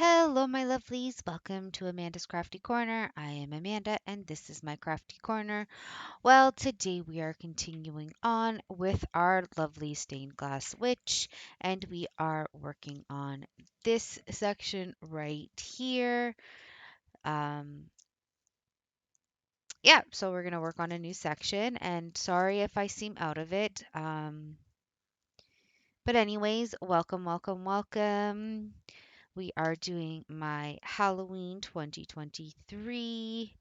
Hello, my lovelies. Welcome to Amanda's Crafty Corner. I am Amanda, and this is my Crafty Corner. Well, today we are continuing on with our lovely stained glass witch, and we are working on this section right here. Um, yeah, so we're going to work on a new section, and sorry if I seem out of it. But anyways, welcome, welcome, welcome. We are doing my Halloween 2023,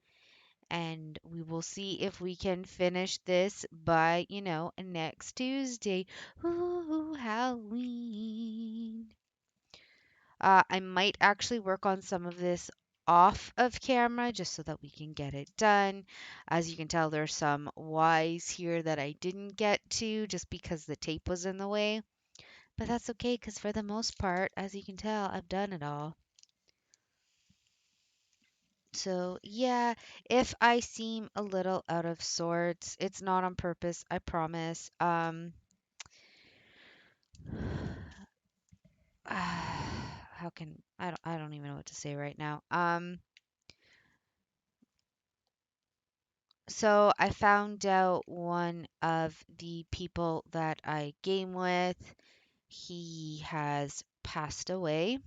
and we will see if we can finish this by, next Tuesday. Ooh, Halloween. I might actually work on some of this off of camera just so that we can get it done. As you can tell, there's some Y's here that I didn't get to just because the tape was in the way. But that's okay because for the most part, as you can tell, I've done it all. So, yeah, if I seem a little out of sorts, it's not on purpose, I promise. How can I don't even know what to say right now. So I found out one of the people that I game with, he has passed away.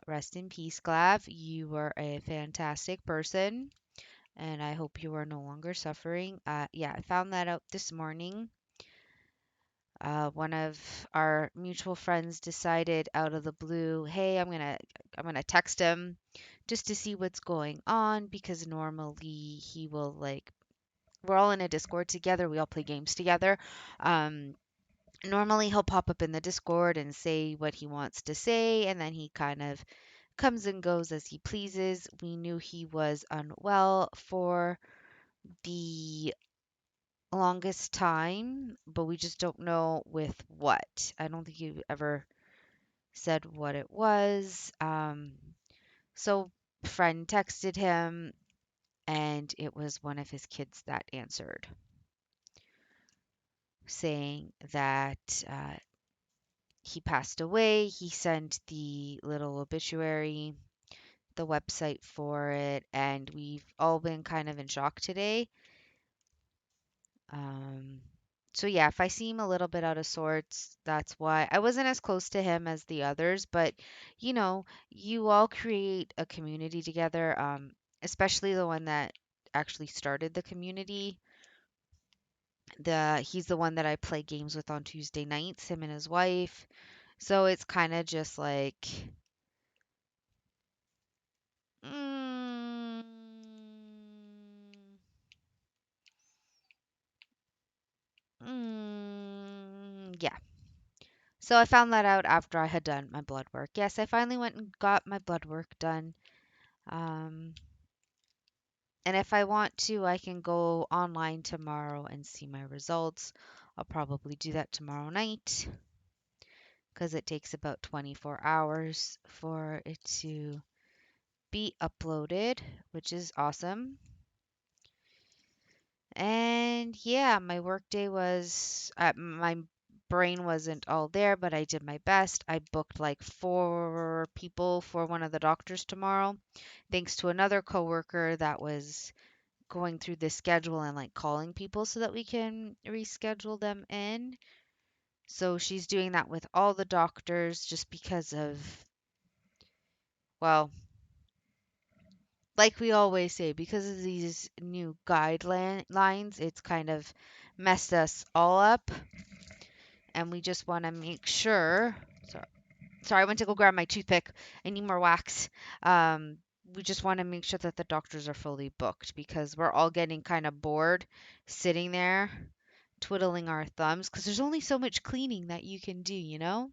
Rest in peace, Glav. You were a fantastic person, and I hope you are no longer suffering. Yeah, I found that out this morning. One of our mutual friends decided out of the blue, hey, I'm gonna text him just to see what's going on because normally he will like we're all in a Discord together, we all play games together. Um, Normally he'll pop up in the Discord and say what he wants to say, and then he kind of comes and goes as he pleases. We knew he was unwell for the longest time, but we just don't know with what. I don't think he ever said what it was. So friend texted him, and it was one of his kids that answered, saying that he passed away. He sent the little obituary, the website for it, and we've all been kind of in shock today. Um, so yeah, if I seem a little bit out of sorts, that's why I wasn't as close to him as the others, but you all create a community together, especially the one that actually started the community. He's the one that I play games with on Tuesday nights, him and his wife. So it's kind of just like, mm, yeah. So I found that out after I had done my blood work. Yes, I finally went and got my blood work done. Um, and if I want to, I can go online tomorrow and see my results. I'll probably do that tomorrow night because it takes about 24 hours for it to be uploaded, which is awesome. And yeah, my work day was, my brain wasn't all there, but I did my best. I booked like 4 people for one of the doctors tomorrow, thanks to another coworker that was going through the schedule and like calling people so that we can reschedule them in. So she's doing that with all the doctors just because of, well, like we always say, because of these new guidelines, it's kind of messed us all up. And we just want to make sure. Sorry, I went to go grab my toothpick. I need more wax. Um, we just want to make sure that the doctors are fully booked because we're all getting kind of bored sitting there twiddling our thumbs because there's only so much cleaning that you can do, you know?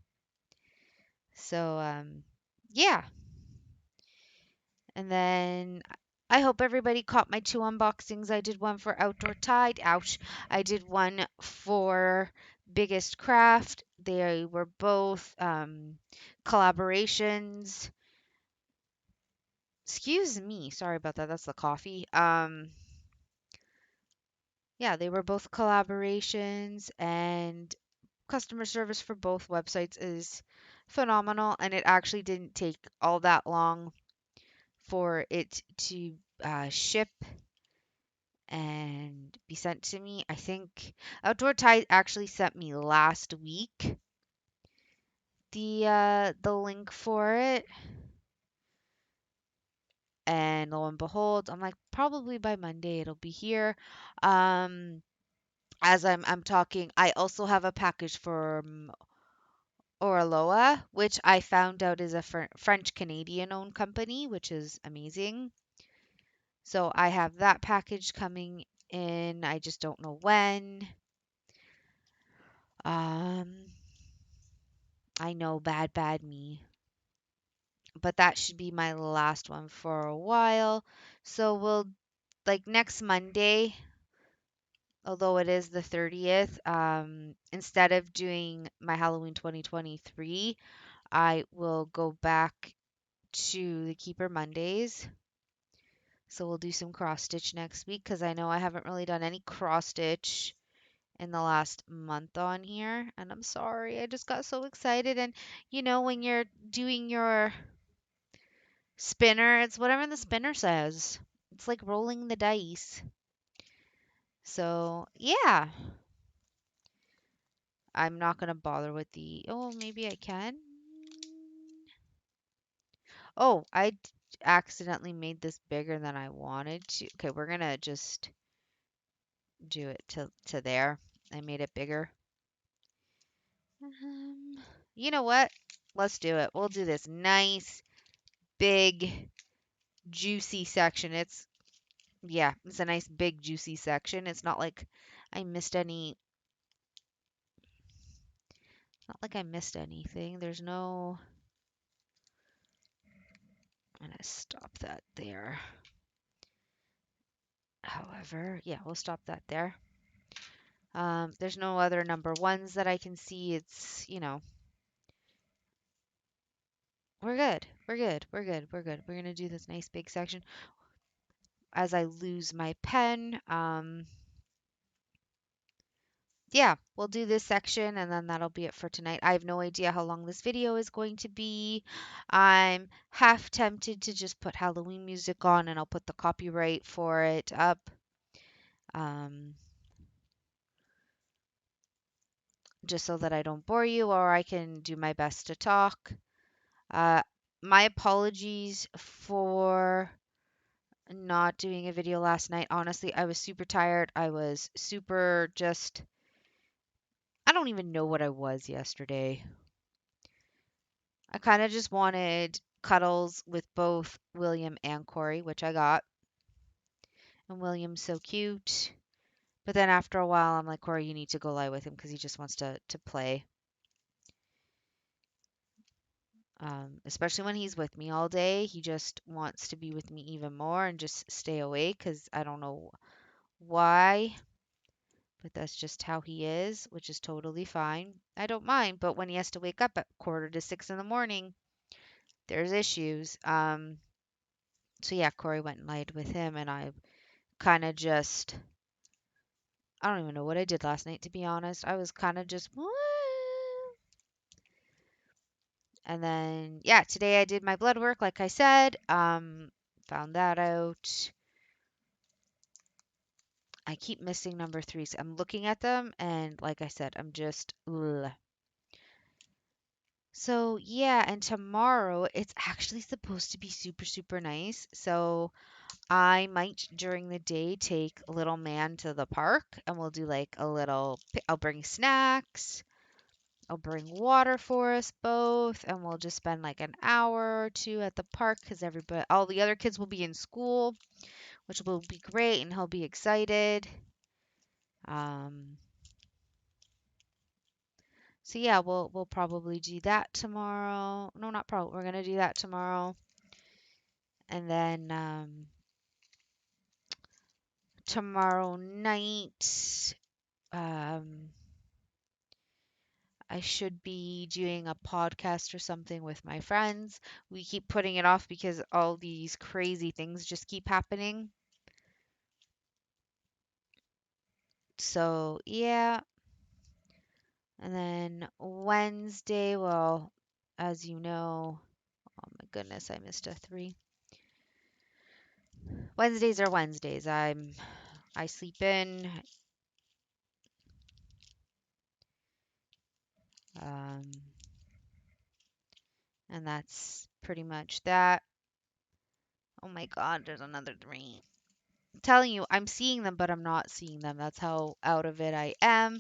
So, yeah. And then I hope everybody caught my 2 unboxings. I did one for Outdoor Tide. Ouch. I did one for Biggestcraft. They were both collaborations. Excuse me. Sorry about that. That's the coffee. Yeah, they were both collaborations, and customer service for both websites is phenomenal, and it actually didn't take all that long for it to ship and be sent to me. I think Outdoor Tide actually sent me last week the link for it, and lo and behold, I'm like probably by Monday it'll be here. Um, as I'm talking, I also have a package from Oraloa, which I found out is a French Canadian owned company, which is amazing. So I have that package coming in. I just don't know when. Um, I know, bad me. But that should be my last one for a while. So we'll like next Monday, although it is the 30th, instead of doing my Halloween 2023, I will go back to the Keeper Mondays. So we'll do some cross stitch next week because I know I haven't really done any cross stitch in the last month on here. And I'm sorry, I just got so excited. And when you're doing your spinner, it's whatever the spinner says. It's like rolling the dice. So, yeah, I'm not going to bother with oh, maybe I can. Oh, accidentally made this bigger than I wanted to. Okay, we're going to just do it to there. I made it bigger. Um, you know what? Let's do it. We'll do this nice, big, juicy section. Yeah, it's a nice, big, juicy section. It's not like I missed any Not like I missed anything. There's no. I'm gonna stop that there. However, yeah, we'll stop that there. There's no other number ones that I can see. We're good. We're good. We're good. We're good. We're gonna do this nice big section. As I lose my pen, yeah, we'll do this section and then that'll be it for tonight. I have no idea how long this video is going to be. I'm half tempted to just put Halloween music on and I'll put the copyright for it up. Um, just so that I don't bore you, or I can do my best to talk. Uh, my apologies for not doing a video last night. Honestly, I was super tired. I was super just, I don't even know what I was yesterday. I kind of just wanted cuddles with both William and Corey, which I got. And William's so cute. But then after a while, I'm like, Corey, you need to go lie with him because he just wants to play. Especially when he's with me all day, he just wants to be with me even more and just stay away because I don't know why, but that's just how he is, which is totally fine. I don't mind, but when he has to wake up at 5:45 in the morning, there's issues. So yeah, Corey went and lied with him, and I kind of just, I don't even know what I did last night, to be honest. I was kind of just, what? And then, yeah, today I did my blood work, like I said. Found that out. I keep missing number threes. I'm looking at them, and like I said, I'm just, ugh. So, yeah, and tomorrow it's actually supposed to be super, super nice. So, I might during the day take little man to the park and we'll do like I'll bring snacks. I'll bring water for us both, and we'll just spend like an hour or two at the park because all the other kids will be in school, which will be great, and he'll be excited. Um, so yeah, we'll probably do that tomorrow. No, not probably. We're gonna do that tomorrow, and then tomorrow night, um, I should be doing a podcast or something with my friends. We keep putting it off because all these crazy things just keep happening. So, yeah. And then Wednesday, well, as you know. Oh my goodness, I missed a 3. Wednesdays are Wednesdays. I sleep in. Um, and that's pretty much that. Oh my God, there's another 3. I'm telling you, I'm seeing them, but I'm not seeing them. That's how out of it I am.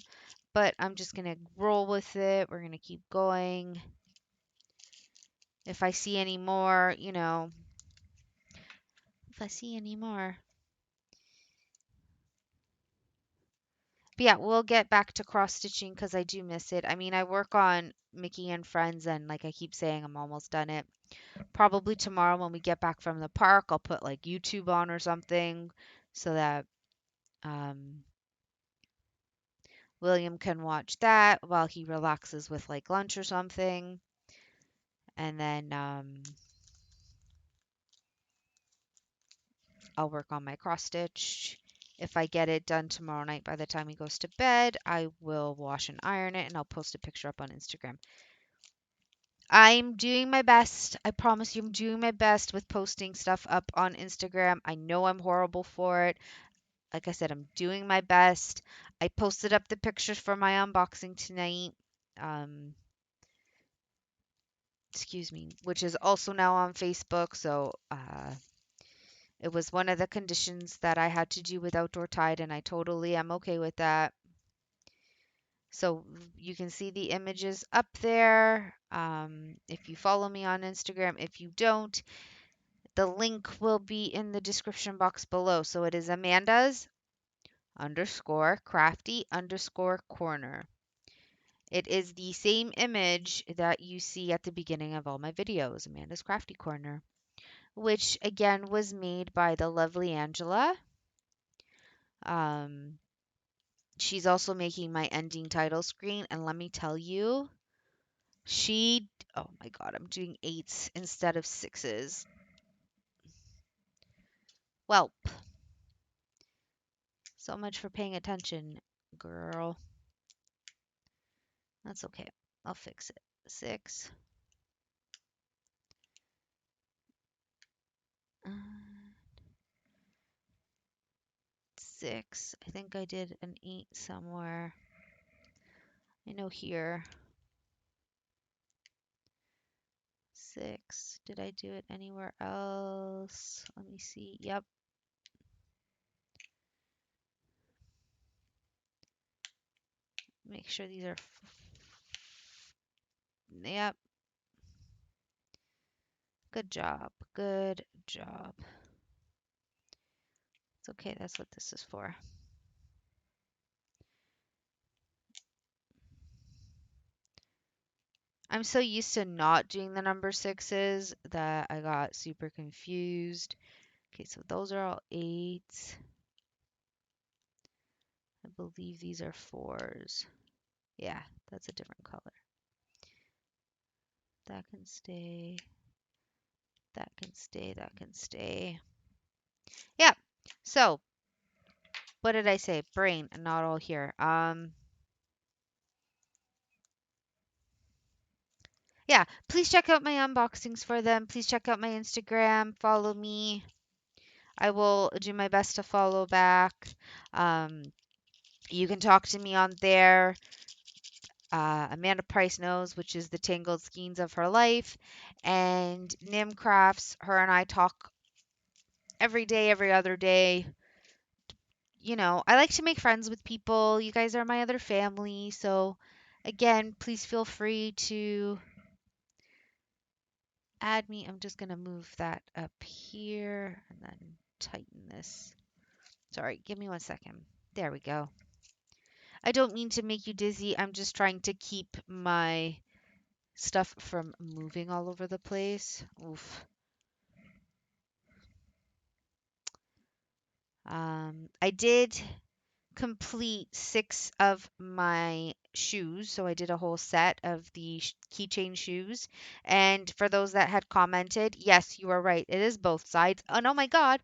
But I'm just gonna roll with it. We're gonna keep going. If I see any more, if I see any more. But yeah, we'll get back to cross stitching because I do miss it. I mean, I work on Mickey and Friends, and like I keep saying, I'm almost done it. Probably tomorrow when we get back from the park, I'll put like YouTube on or something so that um, William can watch that while he relaxes with like lunch or something. And then I'll work on my cross stitch. If I get it done tomorrow night by the time he goes to bed, I will wash and iron it and I'll post a picture up on Instagram. I'm doing my best. I promise you, I'm doing my best with posting stuff up on Instagram. I know I'm horrible for it. Like I said, I'm doing my best. I posted up the pictures for my unboxing tonight. Um, excuse me, which is also now on Facebook. So it was one of the conditions that I had to do with outdoor tide, and I totally am okay with that. So you can see the images up there. If you follow me on Instagram, if you don't, the link will be in the description box below. So it is Amanda's underscore crafty underscore corner. It is the same image that you see at the beginning of all my videos, Amanda's Crafty Corner, which again was made by the lovely Angela. Um, she's also making my ending title screen, and let me tell you, oh my God, I'm doing 8s instead of 6s. Well, so much for paying attention, girl. That's okay. I'll fix it. 6. Uh, 6. I think I did an 8 somewhere. I know here. 6. Did I do it anywhere else? Let me see. Yep. Make sure these are. Yep. Good job. Good job. It's okay. That's what this is for. I'm so used to not doing the number 6s that I got super confused. Okay, so those are all 8s. I believe these are 4s. Yeah, that's a different color. That can stay. That can stay. That can stay. Yeah. So, what did I say? Brain, not all here. Yeah, please check out my unboxings for them. Please check out my Instagram. Follow me. I will do my best to follow back. Um, you can talk to me on there. Amanda Price Knows, which is the Tangled Skeins of her life, and Nim Crafts. Her and I talk every day, every other day. I like to make friends with people. You guys are my other family. So, again, please feel free to add me. I'm just going to move that up here and then tighten this. Sorry, give me 1 second. There we go. I don't mean to make you dizzy. I'm just trying to keep my stuff from moving all over the place. Oof. I did complete 6 of my shoes. So I did a whole set of the keychain shoes. And for those that had commented, yes, you are right. It is both sides. And oh my God,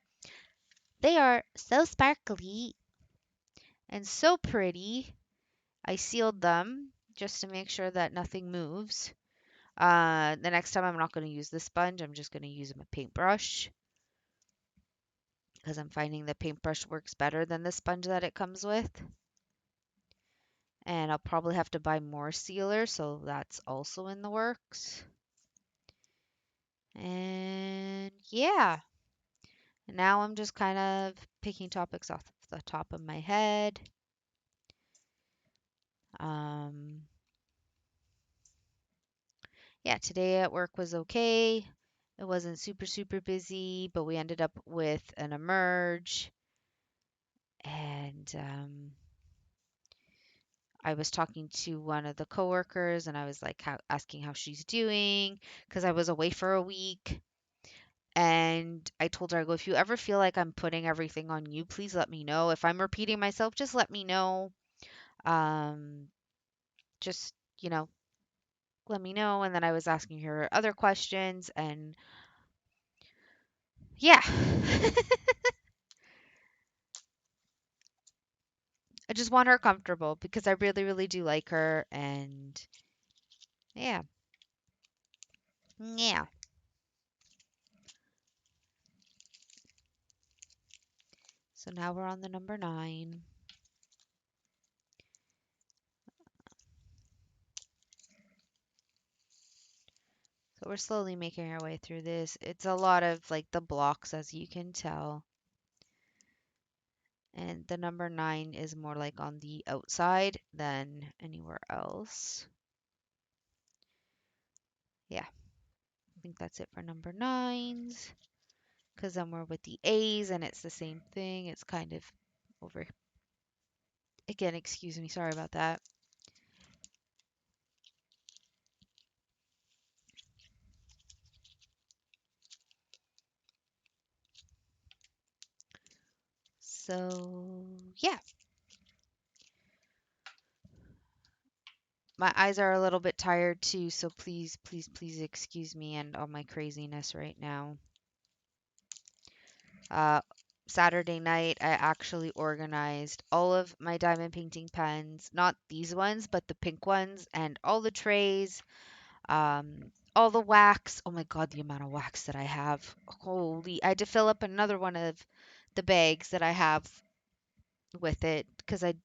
they are so sparkly and so pretty. I sealed them just to make sure that nothing moves. The next time I'm not going to use the sponge. I'm just going to use my paintbrush because I'm finding the paintbrush works better than the sponge that it comes with. And I'll probably have to buy more sealer, so that's also in the works. And yeah, now I'm just kind of picking topics off the top of my head. Yeah, today at work was okay. It wasn't super busy, but we ended up with an emerge. And I was talking to one of the coworkers, and I was like asking how she's doing because I was away for a week. And I told her, I go, if you ever feel like I'm putting everything on you, please let me know. If I'm repeating myself, just let me know. Um, just, let me know. And then I was asking her other questions, and yeah. I just want her comfortable because I really do like her. And yeah. Yeah. So now we're on the number 9. So we're slowly making our way through this. It's a lot of like the blocks, as you can tell. And the number 9 is more like on the outside than anywhere else. Yeah, I think that's it for number 9s. Because then we're with the A's and it's the same thing. It's kind of over. Again, excuse me, sorry about that. So, yeah. My eyes are a little bit tired too, so please excuse me and all my craziness right now. Uh, Saturday night, I actually organized all of my diamond painting pens, not these ones, but the pink ones, and all the trays, all the wax. Oh my God, the amount of wax that I have. Holy, I had to fill up another one of the bags that I have with it because I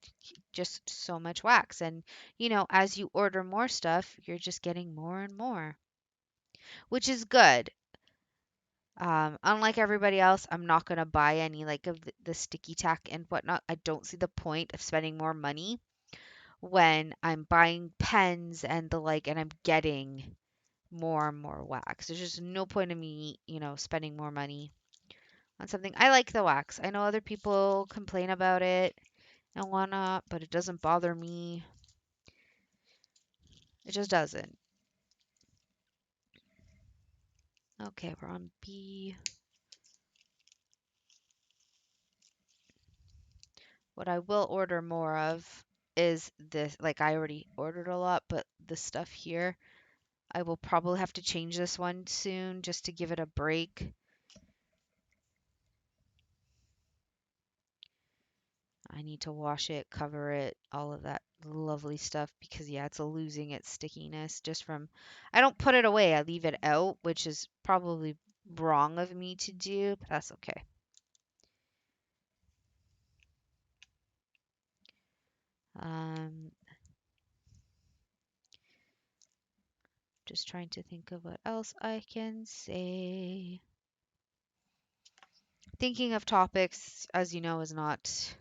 just so much wax. And, as you order more stuff, you're just getting more and more, which is good. Unlike everybody else, I'm not gonna buy any like of the sticky tack and whatnot. I don't see the point of spending more money when I'm buying pens and the like, and I'm getting more and more wax. There's just no point in me, spending more money on something. I like the wax. I know other people complain about it and whatnot, but it doesn't bother me. It just doesn't. Okay, we're on B. What I will order more of is this. Like, I already ordered a lot, but the stuff here, I will probably have to change this one soon just to give it a break. I need to wash it, cover it, all of that lovely stuff because, yeah, it's losing its stickiness just from. I don't put it away, I leave it out, which is probably wrong of me to do, but that's okay. Just trying to think of what else I can say. Thinking of topics, as you know, is not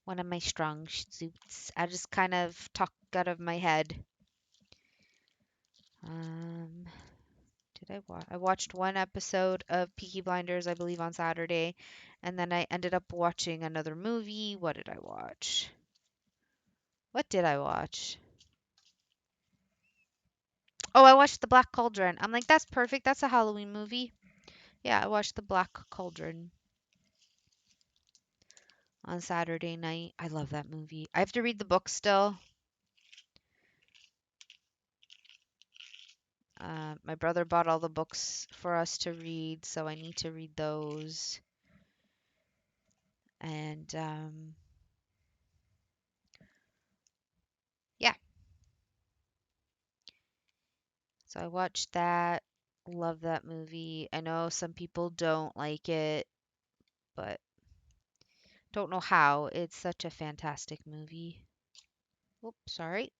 one of my strong suits. I just kind of talk out of my head. Did I watch? I watched one episode of Peaky Blinders, I believe, on Saturday, and then I ended up watching another movie. What did I watch? What did I watch? Oh, I watched The Black Cauldron. I'm like, that's perfect. That's a Halloween movie. Yeah, I watched The Black Cauldron on Saturday night. I love that movie. I have to read the book still. My brother bought all the books for us to read, so I need to read those. And yeah. So I watched that. Love that movie. I know some people don't like it, but don't know how. It's such a fantastic movie. Oops, sorry.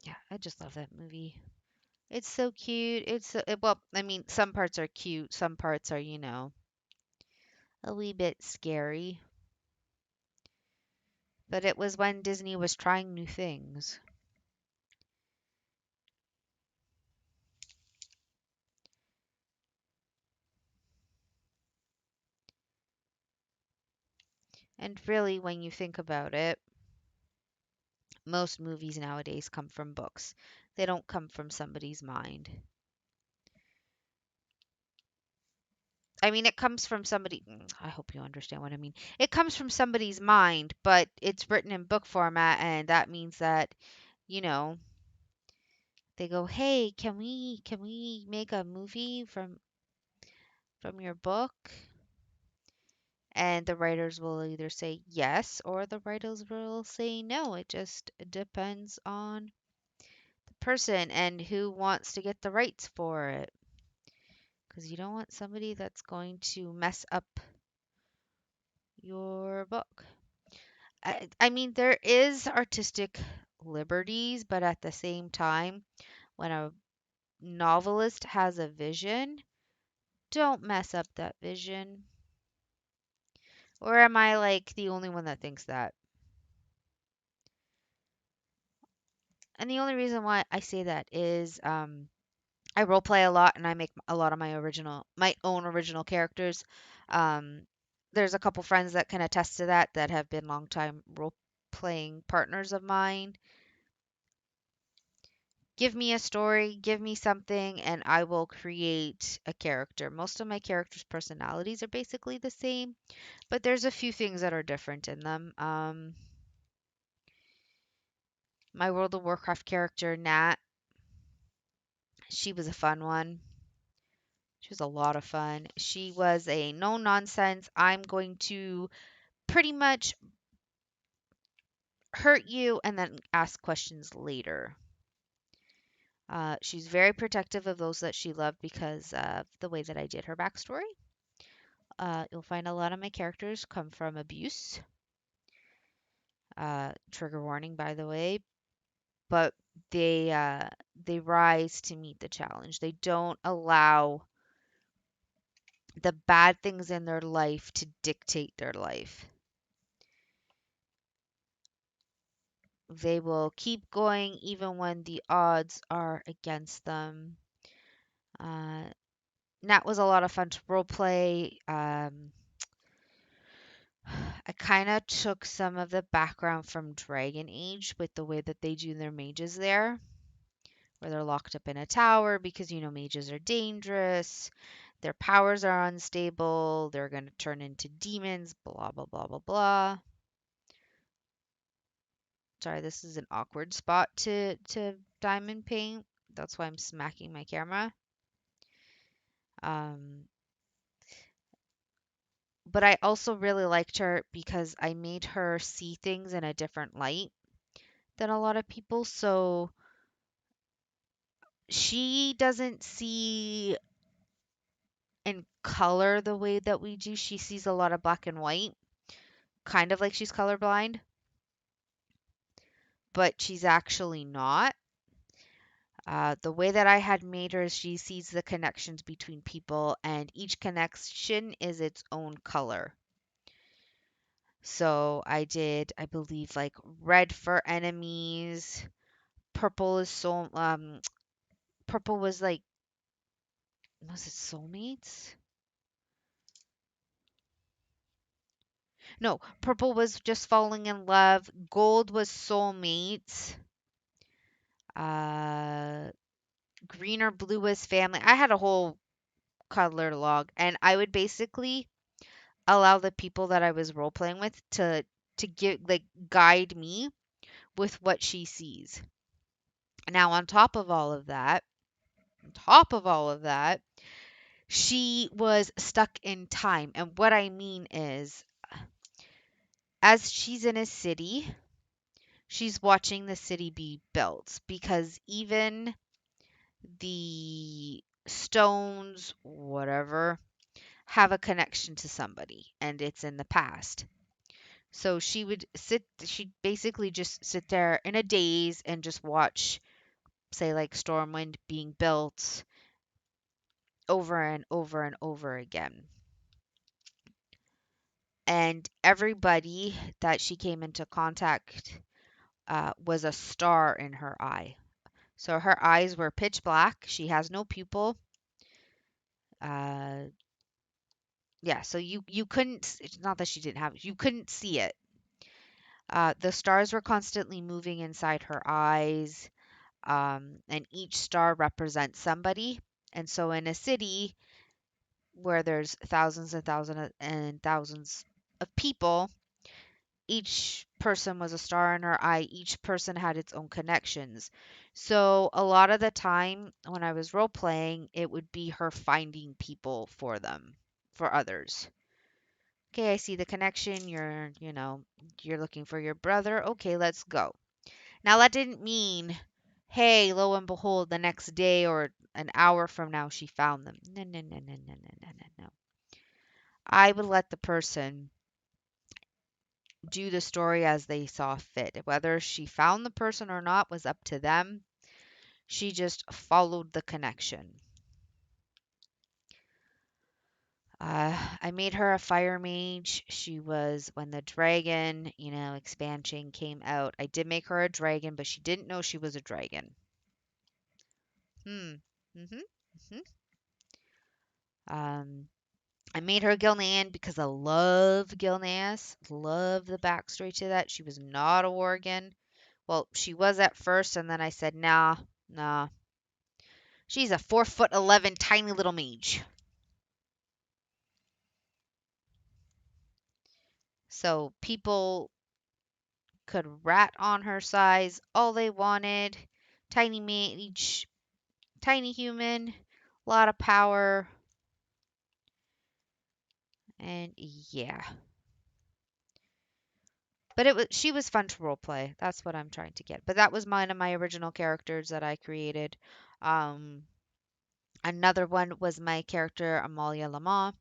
Yeah, I just love that movie. It's so cute. Well, I mean, some parts are cute, some parts are, a wee bit scary. But it was when Disney was trying new things. And really, when you think about it, most movies nowadays come from books. They don't come from somebody's mind. I mean, it comes from I hope you understand what I mean. It comes from somebody's mind, but it's written in book format, and that means that, you know, they go, "Hey, can we make a movie from your book?" And the writers will either say yes or the writers will say no. It just depends on the person and who wants to get the rights for it. Because you don't want somebody that's going to mess up your book. I mean, there is artistic liberties, but at the same time, when a novelist has a vision, don't mess up that vision. Or am I like the only one that thinks that? And the only reason why I say that is I role play a lot and I make a lot of my own original characters. Um, there's a couple friends that can attest to that have been longtime role playing partners of mine. Give me a story, give me something, and I will create a character. Most of my characters' personalities are basically the same, but there's a few things that are different in them. My World of Warcraft character, Nat, she was a fun one. She was a lot of fun. She was a no nonsense. I'm going to pretty much hurt you and then ask questions later. She's very protective of those that she loved because of the way that I did her backstory. You'll find a lot of my characters come from abuse. Trigger warning, by the way, but they rise to meet the challenge. They don't allow the bad things in their life to dictate their life. They will keep going even when the odds are against them. Uh, that was a lot of fun to role play. I kind of took some of the background from Dragon Age with the way that they do their mages there, where they're locked up in a tower because mages are dangerous, their powers are unstable, they're going to turn into demons, blah, blah, blah, blah, blah. Sorry, this is an awkward spot to diamond paint. That's why I'm smacking my camera. Um, but I also really liked her because I made her see things in a different light than a lot of people. So she doesn't see in color the way that we do. She sees a lot of black and white, kind of like she's colorblind, but she's actually not. The way that I had made her, she sees the connections between people, and each connection is its own color. So I did, I believe, like red for enemies. Purple is purple was like, was it soulmates? No, purple was just falling in love. Gold was soulmates. Uh, green or blue was family. I had a whole color log, and I would basically allow the people that I was role playing with to give like guide me with what she sees. Now, on top of all of that, She was stuck in time. And what I mean is, as she's in a city, she's watching the city be built because even the stones, whatever, have a connection to somebody and it's in the past. So she'd basically just sit there in a daze and just watch, say, like Stormwind being built over and over and over again. And everybody that she came into contact was a star in her eye. So her eyes were pitch black. She has no pupil. Uh, yeah, so you couldn't. It's not that she didn't have it. You couldn't see it. The stars were constantly moving inside her eyes, and each star represents somebody. And so in a city where there's thousands and thousands and thousands of people, each person was a star in her eye. Each person had its own connections. So a lot of the time when I was role playing, it would be her finding people for them, for others. Okay, I see the connection. You're looking for your brother. Okay, let's go. Now that didn't mean, hey, lo and behold, the next day or an hour from now she found them. No, no, no, no, no, no, no, no, no. I would let the person do the story as they saw fit. Whether she found the person or not was up to them. She just followed the connection. I made her a fire mage. She was when the dragon, expansion came out. I did make her a dragon, but she didn't know she was a dragon. Hmm. Mhm. Mhm. Um, I made her a Gilnean because I love Gilneas. Love the backstory to that. She was not a Worgen. Well, she was at first, and then I said, nah, nah. She's a 4'11" tiny little mage. So people could rat on her size all they wanted. Tiny mage, tiny human, a lot of power, and yeah. But she was fun to roleplay. That's what I'm trying to get. But that was one of my original characters that I created. Um, Another one was my character Amalia Lamont.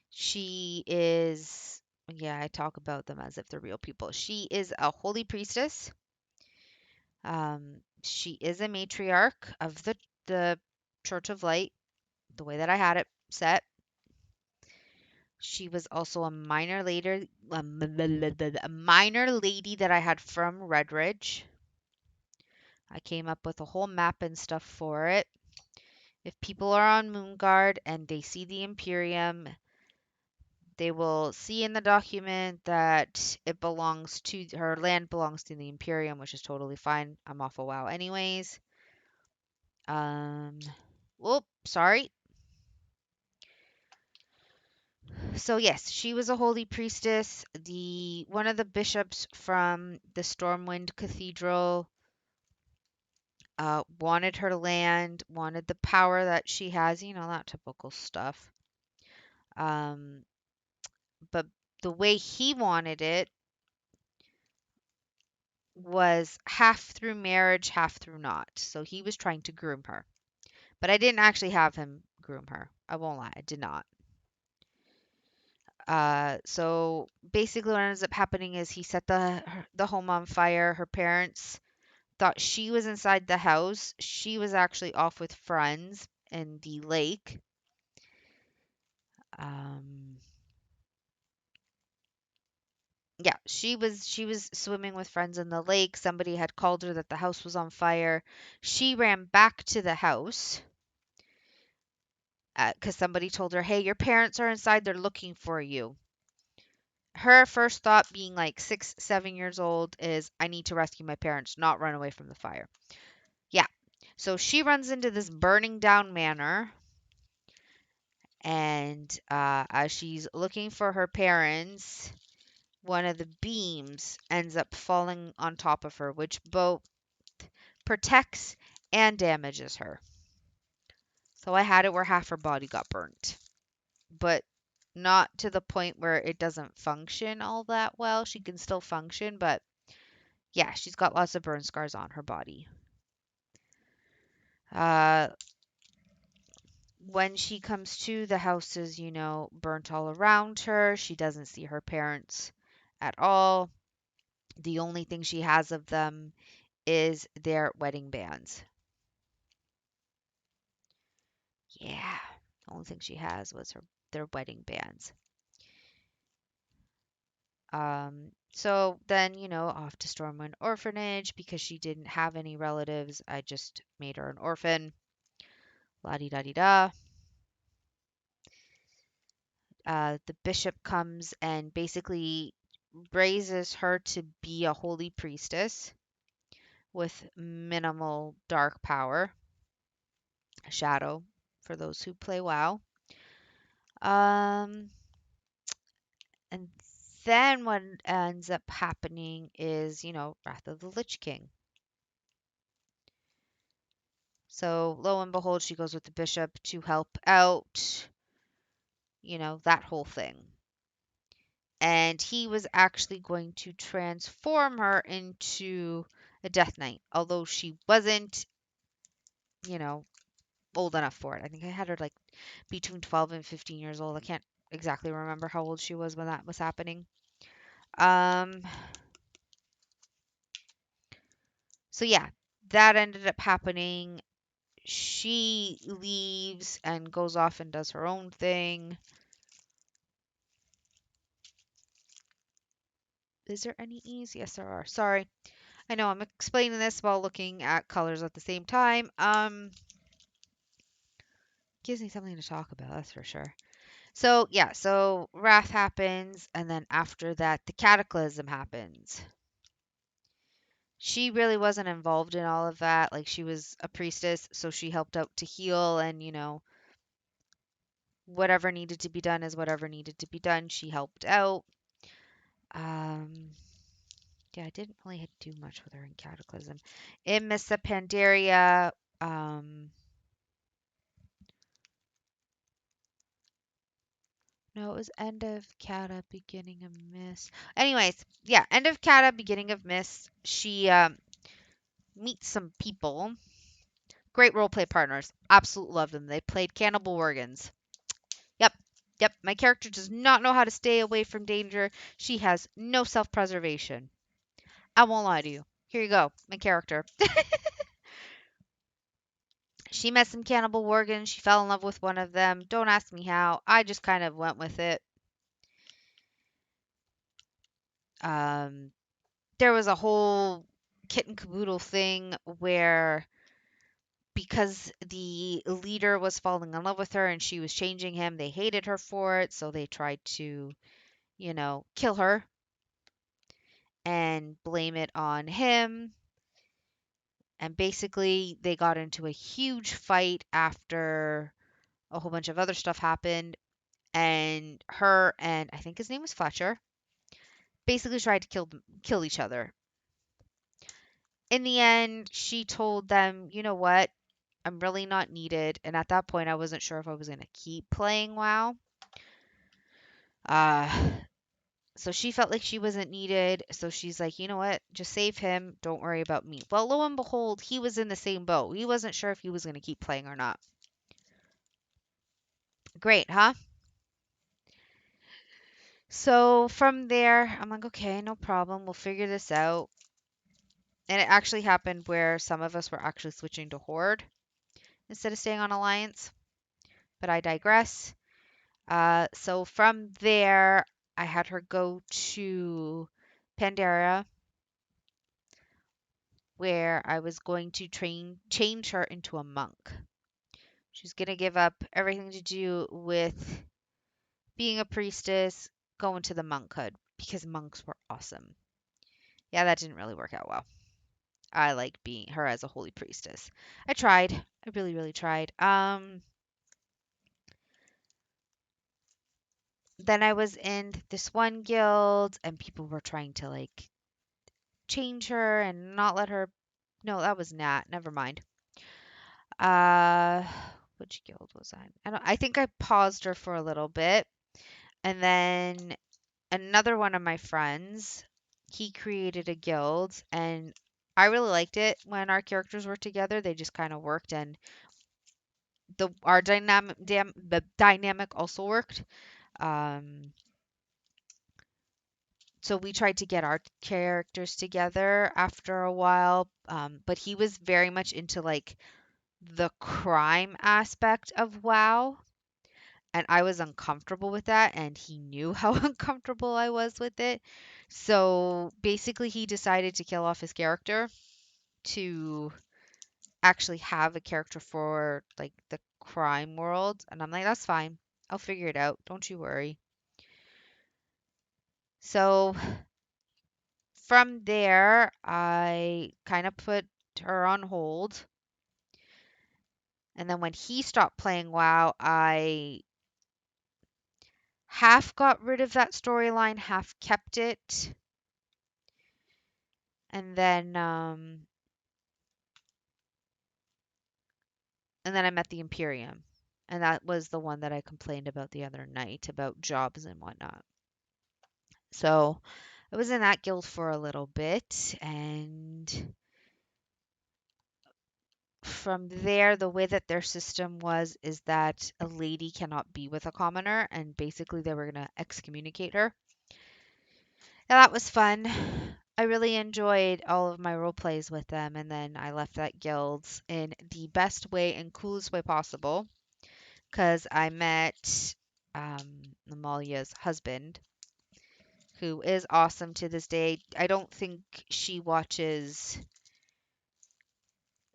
She is, yeah, I talk about them as if they're real people. She is a holy priestess. She is a matriarch of the Church of Light, the way that I had it set. She was also a minor lady that I had from Redridge. I came up with a whole map and stuff for it. If people are on Moonguard and they see the Imperium, they will see in the document that her land belongs to the Imperium, which is totally fine. I'm off a WoW anyways. Um, Whoop, sorry. So yes, she was a holy priestess. One of the bishops from the Stormwind Cathedral wanted her land, wanted the power that she has, that typical stuff. Um, but the way he wanted it was half through marriage, half through not. So he was trying to groom her. But I didn't actually have him groom her. I won't lie, I did not. So basically what ends up happening is he set the home on fire. Her parents thought she was inside the house. She was actually off with friends in the lake. Um, yeah, she was swimming with friends in the lake. Somebody had called her that the house was on fire. She ran back to the house because somebody told her, "Hey, your parents are inside. They're looking for you." Her first thought, being like 6, 7 years old, is, "I need to rescue my parents, not run away from the fire." Yeah. So she runs into this burning down manor, and as she's looking for her parents, one of the beams ends up falling on top of her, which both protects and damages her. So I had it where half her body got burnt, but not to the point where it doesn't function all that well. She can still function, but yeah, she's got lots of burn scars on her body. Uh, when she comes to, the house is, burnt all around her. She doesn't see her parents at all. The only thing she has of them is their wedding bands. Yeah, the only thing she has was their wedding bands. So then, off to Stormwind Orphanage because she didn't have any relatives. I just made her an orphan. La di da di da. The bishop comes and basically raises her to be a holy priestess with minimal dark power, shadow for those who play WoW. Um, and then what ends up happening is, Wrath of the Lich King. So lo and behold, she goes with the bishop to help out, that whole thing. And he was actually going to transform her into a Death Knight, although she wasn't, you know, old enough for it. I think I had her like between 12 and 15 years old. I can't exactly remember how old she was when that was happening. Um, so yeah, that ended up happening. She leaves and goes off and does her own thing. Is there any E's? Yes, there are. Sorry. I know I'm explaining this while looking at colors at the same time. Gives me something to talk about, that's for sure. So, yeah, so Wrath happens, and then after that, the Cataclysm happens. She really wasn't involved in all of that. Like, she was a priestess, so she helped out to heal, and, whatever needed to be done is whatever needed to be done. She helped out. Um, yeah, I didn't really do much with her in Cataclysm. In Missa Pandaria, no, it was end of Kata, beginning of Miss. Anyways, yeah, end of Kata, beginning of Miss. She meets some people. Great roleplay partners. Absolutely love them. They played Cannibal Worgans. Yep. Yep. My character does not know how to stay away from danger. She has no self-preservation. I won't lie to you. Here you go. My character. She met some Cannibal Worgans. She fell in love with one of them. Don't ask me how. I just kind of went with it. Um, there was a whole kit and caboodle thing where because the leader was falling in love with her and she was changing him, they hated her for it, so they tried to, kill her and blame it on him. And basically, they got into a huge fight after a whole bunch of other stuff happened. And her and I think his name was Fletcher basically tried to kill each other. In the end, she told them, you know what? I'm really not needed. And at that point, I wasn't sure if I was going to keep playing WoW. Uh, so she felt like she wasn't needed. So she's like, you know what? Just save him. Don't worry about me. Well, lo and behold, he was in the same boat. He wasn't sure if he was going to keep playing or not. Great, huh? So from there, I'm like, okay, no problem. We'll figure this out. And it actually happened where some of us were actually switching to Horde instead of staying on Alliance. But I digress. So from there, I had her go to Pandaria, where I was going to change her into a monk. She's going to give up everything to do with being a priestess, go into the monkhood, because monks were awesome. Yeah, that didn't really work out well. I like being her as a holy priestess. I tried. I really, really tried. Then I was in this one guild and people were trying to like change her and not let her. No, that was Nat. Never mind. Uh, Which guild was I? I think I paused her for a little bit, and then another one of my friends, he created a guild, and I really liked it when our characters were together. They just kind of worked, and our the dynamic also worked. Um, so we tried to get our characters together after a while, but he was very much into like the crime aspect of WoW, and I was uncomfortable with that, and he knew how uncomfortable I was with it. So basically, he decided to kill off his character to actually have a character for like the crime world, and I'm like, that's fine. I'll figure it out. Don't you worry. So from there, I kind of put her on hold. And then when he stopped playing WoW, I half got rid of that storyline, half kept it. And then I met the Imperium. And that was the one that I complained about the other night about jobs and whatnot. So I was in that guild for a little bit, and from there, the way that their system was is that a lady cannot be with a commoner, and basically they were going to excommunicate her. And that was fun. I really enjoyed all of my role plays with them, and then I left that guild in the best way and coolest way possible because I met Amalia's husband, who is awesome to this day. I don't think she watches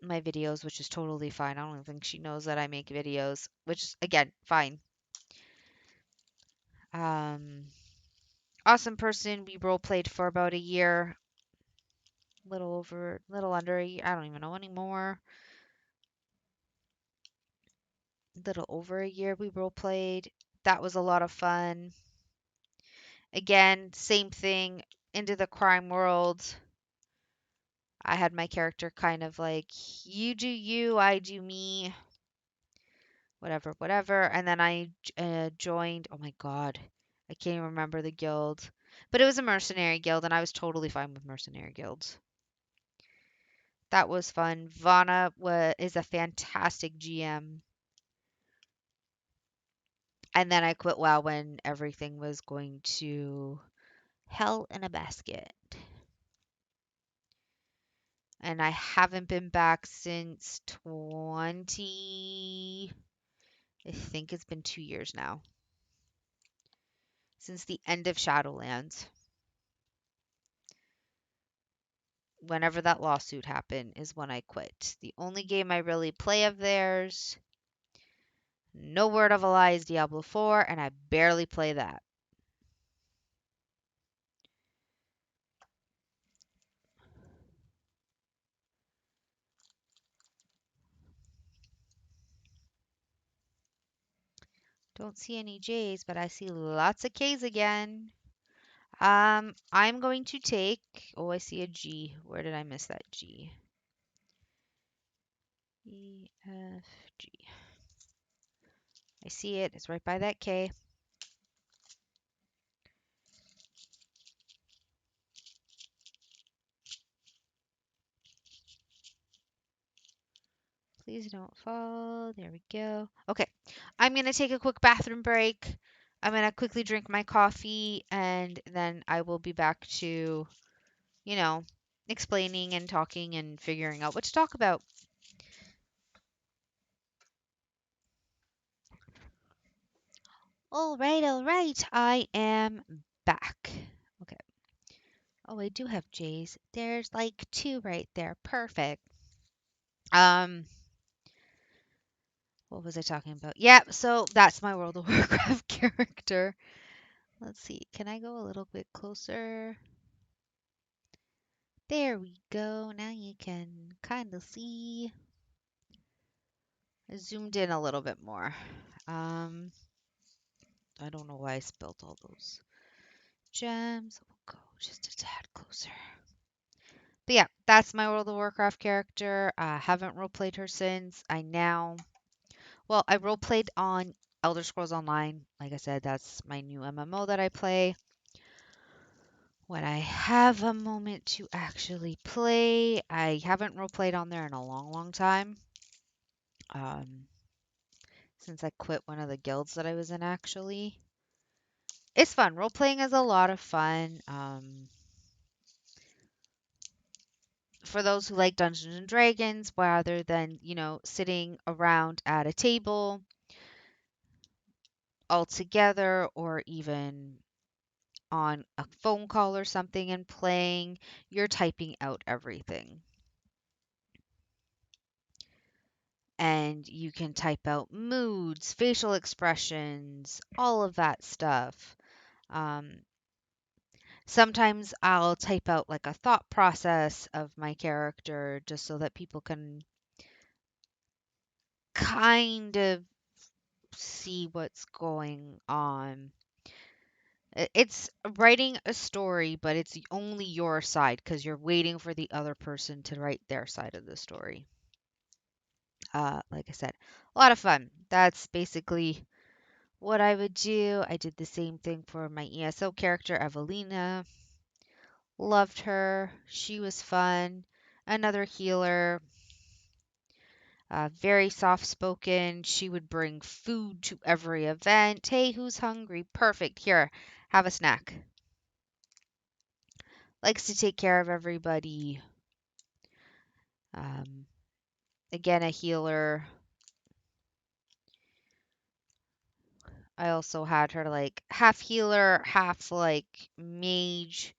my videos, which is totally fine. I don't even think she knows that I make videos, which is, again, fine. Um, awesome person. We role played for about a year, little under a year. I don't even know anymore. Little over a year we role played. That was a lot of fun. Again, same thing, into the crime world. I had my character kind of like, you do you, I do me, whatever, whatever. And then I joined, oh my God, I can't even remember the guild. But it was a mercenary guild, and I was totally fine with mercenary guilds. That was fun. Is a fantastic GM. And then I quit WoW when everything was going to hell in a basket. And I haven't been back since 20. I think it's been 2 years now. Since the end of Shadowlands. Whenever that lawsuit happened is when I quit. The only game I really play of theirs, no word of a lie, is Diablo 4, and I barely play that. Don't see any J's, but I see lots of K's again. I'm going to take, oh, I see a G. Where did I miss that G? E, F, G. I see it. It's right by that K. Please don't fall. There we go. Okay. I'm going to take a quick bathroom break. I'm going to quickly drink my coffee, and then I will be back to, you know, explaining and talking and figuring out what to talk about. All right, all right. I am back. Okay. Oh, I do have J's. There's like two right there. Perfect. Um, what was I talking about? Yeah, so that's my World of Warcraft character. Let's see. Can I go a little bit closer? There we go. Now you can kind of see. I zoomed in a little bit more. I don't know why I spilled all those gems. We'll go just a tad closer. But yeah, that's my World of Warcraft character. I haven't roleplayed her since. I now Well, I role played on Elder Scrolls Online. Like I said, that's my new MMO that I play when I have a moment to actually play. I haven't role played on there in a long, long time. Um, since I quit one of the guilds that I was in, actually. It's fun. Role playing is a lot of fun. For those who like Dungeons and Dragons, rather than, sitting around at a table all together or even on a phone call or something and playing, you're typing out everything. And you can type out moods, facial expressions, all of that stuff. Um, Sometimes I'll type out like a thought process of my character just so that people can kind of see what's going on. It's writing a story, but it's only your side because you're waiting for the other person to write their side of the story. Like I said, a lot of fun. That's basically what I would do. I did the same thing for my ESO character, Evelina. Loved her. She was fun. Another healer. Very soft spoken. She would bring food to every event. Hey, who's hungry? Perfect. Here, have a snack. Likes to take care of everybody. Um, Again, a healer. I also had her like half healer, half like mage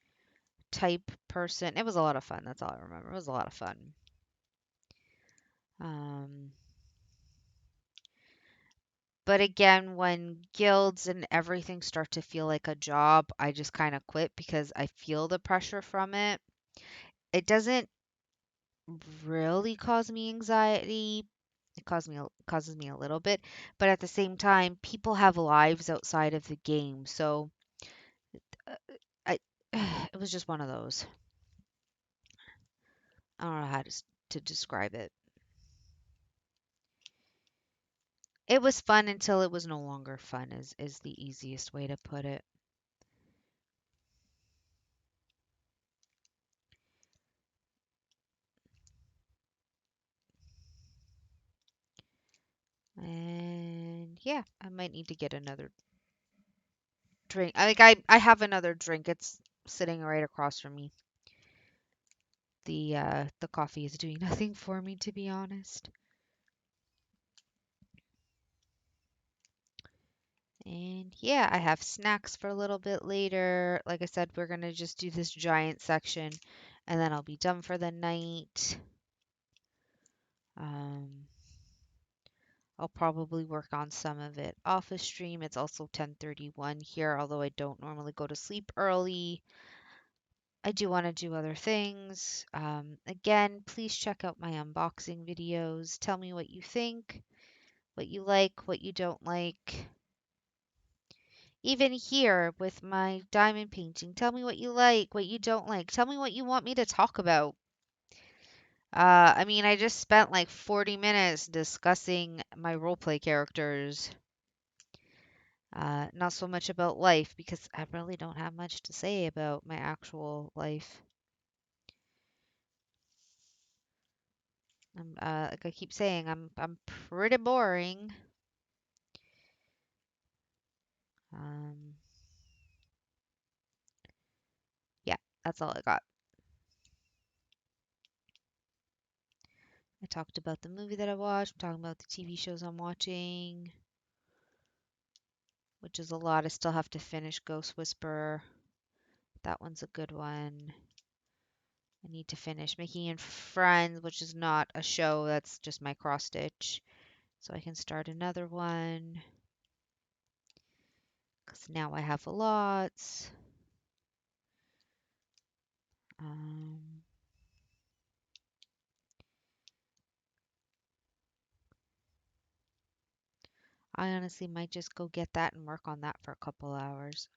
type person. It was a lot of fun. That's all I remember. It was a lot of fun. Um, but again, when guilds and everything start to feel like a job, I just kind of quit because I feel the pressure from it. It doesn't really cause me anxiety. It causes me a little bit, but at the same time, people have lives outside of the game, so uh, I it was just one of those. I don't know how to describe it. It was fun until it was no longer fun is the easiest way to put it. And yeah, I might need to get another drink. I have another drink. It's sitting right across from me. The coffee is doing nothing for me, to be honest. And yeah, I have snacks for a little bit later. Like I said, we're gonna just do this giant section and then I'll be done for the night. Um, I'll probably work on some of it off a stream. It's also 10:31 here, although I don't normally go to sleep early. I do want to do other things. Again, please check out my unboxing videos. Tell me what you think, what you like, what you don't like. Even here with my diamond painting, tell me what you like, what you don't like. Tell me what you want me to talk about. I mean, I just spent like 40 minutes discussing my roleplay characters. Not so much about life because I really don't have much to say about my actual life. Like I keep saying, I'm pretty boring. Um, yeah, that's all I got. I talked about the movie that I watched. I'm talking about the TV shows I'm watching, which is a lot. I still have to finish Ghost Whisperer. That one's a good one. I need to finish Making and Friends, which is not a show. That's just my cross stitch. So I can start another one. Because now I have a lot. Um, I honestly might just go get that and work on that for a couple hours.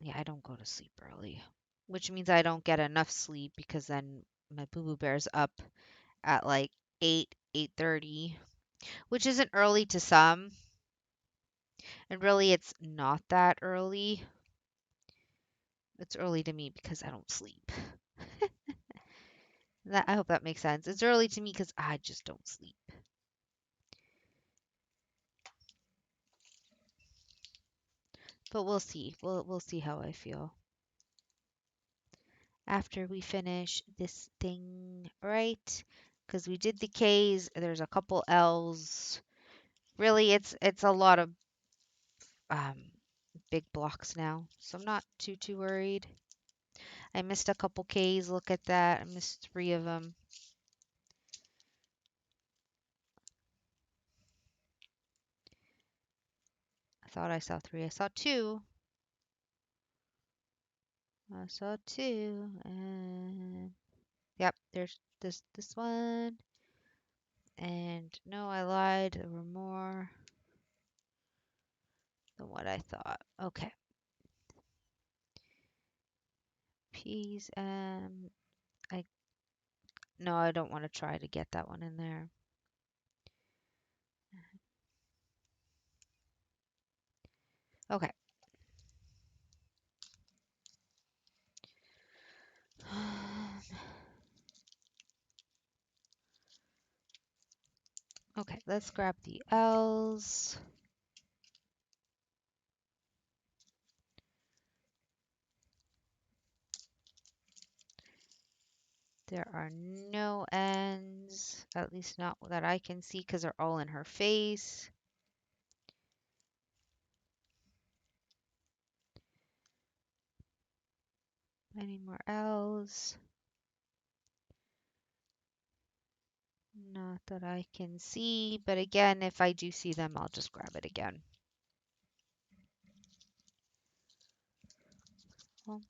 Yeah, I don't go to sleep early, which means I don't get enough sleep because then my boo boo bear's up at like 8 8:30, which isn't early to some, and really it's not that early. It's early to me because I don't sleep. I hope that makes sense. It's early to me because I just don't sleep. But we'll see. We'll see how I feel after we finish this thing, right? Because we did the K's. There's a couple L's. Really, it's a lot of um, big blocks now, so I'm not too worried. I missed a couple K's. Look at that. I missed 3 of them. I thought I saw 3. I saw 2. I saw 2. And yep, there's this one. And no, I lied. There were more than what I thought. Okay. P's. I no, I don't want to try to get that one in there. Okay. Okay, let's grab the L's. There are no N's, at least not that I can see because they're all in her face. Any more L's? Not that I can see, but again, if I do see them, I'll just grab it again. Well,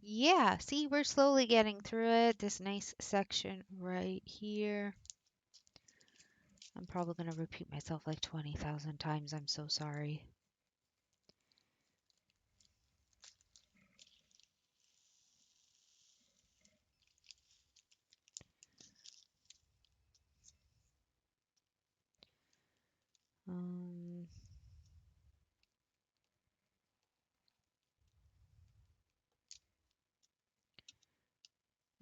yeah, see, we're slowly getting through it. This nice section right here. I'm probably going to repeat myself like 20,000 times. I'm so sorry.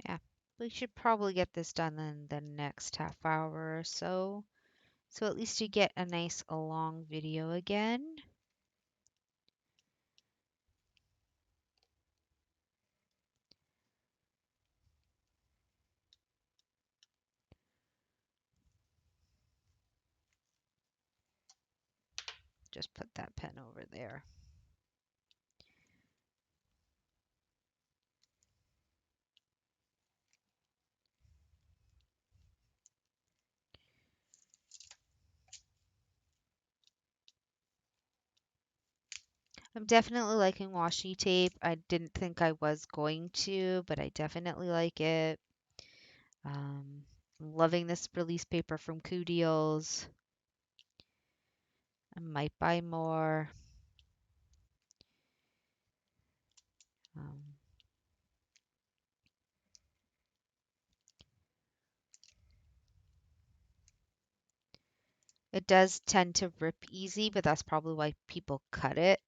Yeah, we should probably get this done in the next half hour or so. So at least you get a nice long video again. Just put that pen over there. I'm definitely liking washi tape. I didn't think I was going to, but I definitely like it. I'm loving this release paper from Deals. I might buy more. Um, it does tend to rip easy, but that's probably why people cut it.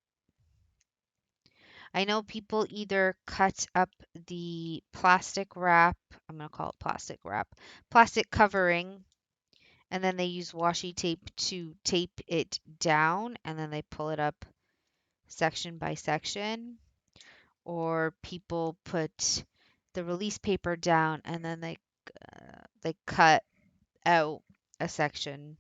I know people either cut up the plastic wrap, I'm going to call it plastic wrap, plastic covering, and then they use washi tape to tape it down, and then they pull it up section by section. Or people put the release paper down, and then they cut out a section.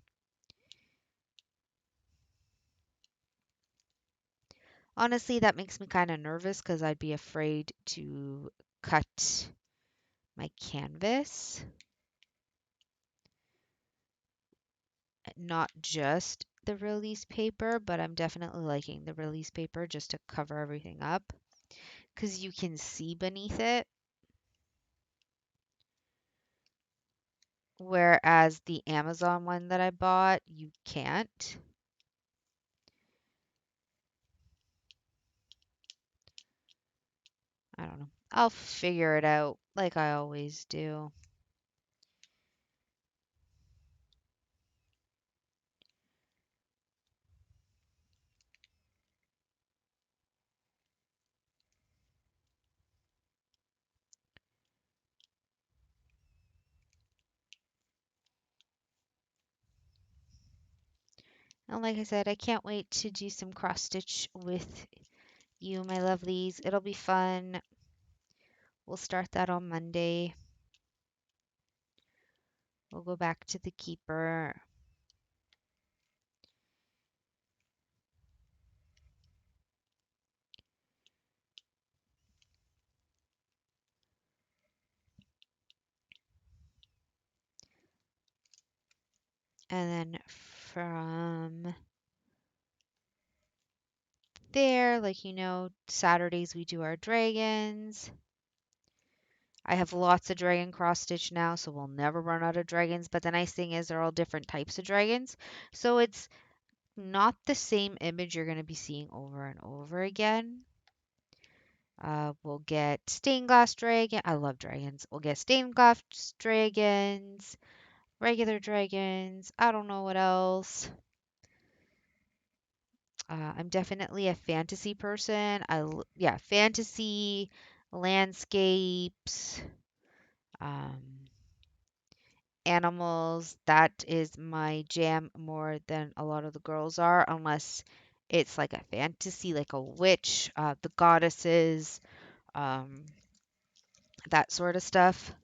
Honestly, that makes me kind of nervous because I'd be afraid to cut my canvas. Not just the release paper, but I'm definitely liking the release paper just to cover everything up because you can see beneath it. Whereas the Amazon one that I bought, you can't. I don't know. I'll figure it out like I always do. And like I said, I can't wait to do some cross stitch with you, my lovelies. It'll be fun. We'll start that on Monday. We'll go back to the keeper. And then from there, like, Saturdays we do our dragons. I have lots of dragon cross stitch now, so we'll never run out of dragons. But the nice thing is they're all different types of dragons. So it's not the same image you're going to be seeing over and over again. We'll get stained glass dragon. I love dragons. We'll get stained glass dragons, regular dragons. I don't know what else. I'm definitely a fantasy person. Yeah, fantasy, landscapes, um, animals. That is my jam more than a lot of the girls are, unless it's like a fantasy, like a witch, the goddesses, um, that sort of stuff.